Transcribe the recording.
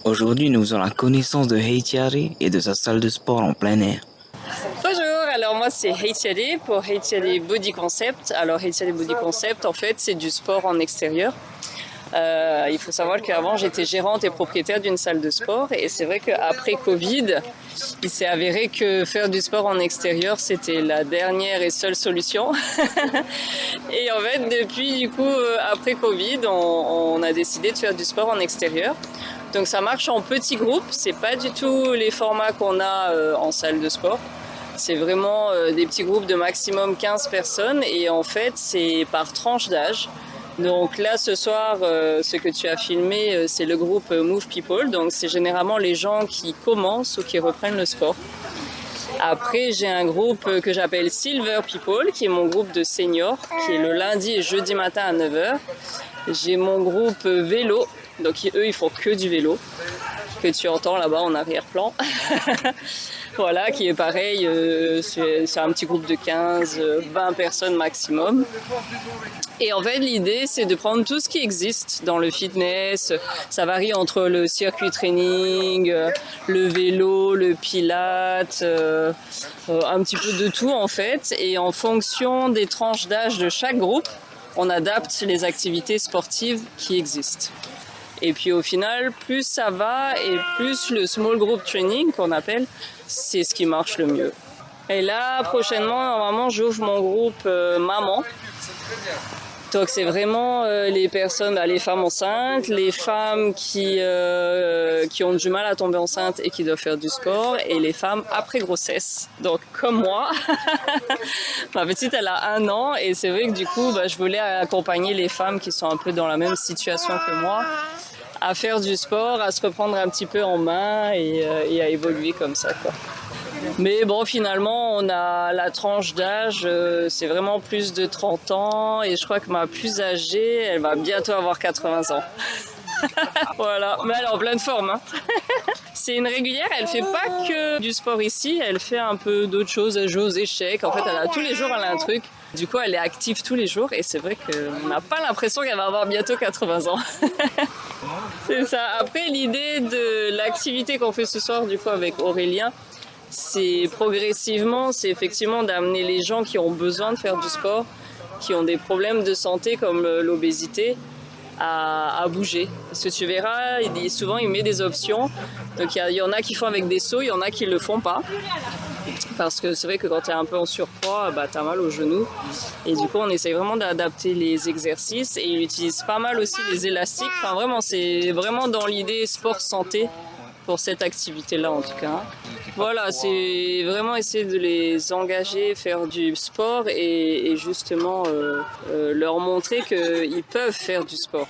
Aujourd'hui, nous faisons la connaissance de Heichari et de sa salle de sport en plein air. Bonjour, alors moi c'est Heichari pour Heichari Body Concept. Alors Heichari Body Concept, en fait, c'est du sport en extérieur. Il faut savoir qu'avant j'étais gérante et propriétaire d'une salle de sport et c'est vrai qu'après Covid, il s'est avéré que faire du sport en extérieur c'était la dernière et seule solution. Et en fait depuis du coup après Covid, on a décidé de faire du sport en extérieur. Donc ça marche en petits groupes, c'est pas du tout les formats qu'on a en salle de sport. C'est vraiment des petits groupes de maximum 15 personnes et en fait c'est par tranche d'âge. Donc là, ce soir, ce que tu as filmé, c'est le groupe Move People. Donc c'est généralement les gens qui commencent ou qui reprennent le sport. Après, j'ai un groupe que j'appelle Silver People, qui est mon groupe de seniors, qui est le lundi et jeudi matin à 9h. J'ai mon groupe vélo, donc eux, ils font que du vélo, que tu entends là-bas en arrière-plan. Voilà, qui est pareil, c'est un petit groupe de 15, 20 personnes maximum. Et en fait, l'idée, c'est de prendre tout ce qui existe dans le fitness. Ça varie entre le circuit training, le vélo, le pilate, un petit peu de tout en fait. Et en fonction des tranches d'âge de chaque groupe, on adapte les activités sportives qui existent. Et puis au final, plus ça va et plus le small group training qu'on appelle, c'est ce qui marche le mieux. Et là, prochainement, normalement, j'ouvre mon groupe maman. Donc c'est vraiment les personnes, les femmes enceintes, les femmes qui ont du mal à tomber enceinte et qui doivent faire du sport, et les femmes après grossesse. Donc comme moi, ma petite elle a 1 an et c'est vrai que du coup je voulais accompagner les femmes qui sont un peu dans la même situation que moi à faire du sport, à se reprendre un petit peu en main et à évoluer comme ça, quoi. Mais bon, finalement, on a la tranche d'âge, c'est vraiment plus de 30 ans et je crois que ma plus âgée, elle va bientôt avoir 80 ans. Voilà, mais elle est en pleine forme, hein. C'est une régulière, elle fait pas que du sport ici, elle fait un peu d'autres choses, elle joue aux échecs. En fait, tous les jours, elle a un truc. Du coup, elle est active tous les jours et c'est vrai qu'on n'a pas l'impression qu'elle va avoir bientôt 80 ans. C'est ça. Après, l'idée de l'activité qu'on fait ce soir, du coup, avec Aurélien, c'est progressivement, c'est effectivement d'amener les gens qui ont besoin de faire du sport, qui ont des problèmes de santé comme l'obésité, à bouger. Parce que tu verras, souvent il met des options. Donc il y en a qui font avec des sauts, il y en a qui le font pas. Parce que c'est vrai que quand tu es un peu en surpoids, tu as mal aux genoux. Et du coup, on essaye vraiment d'adapter les exercices. Et il utilise pas mal aussi les élastiques. Enfin, vraiment, c'est vraiment dans l'idée sport santé pour cette activité-là, en tout cas. Voilà, c'est vraiment essayer de les engager, faire du sport et justement leur montrer qu'ils peuvent faire du sport.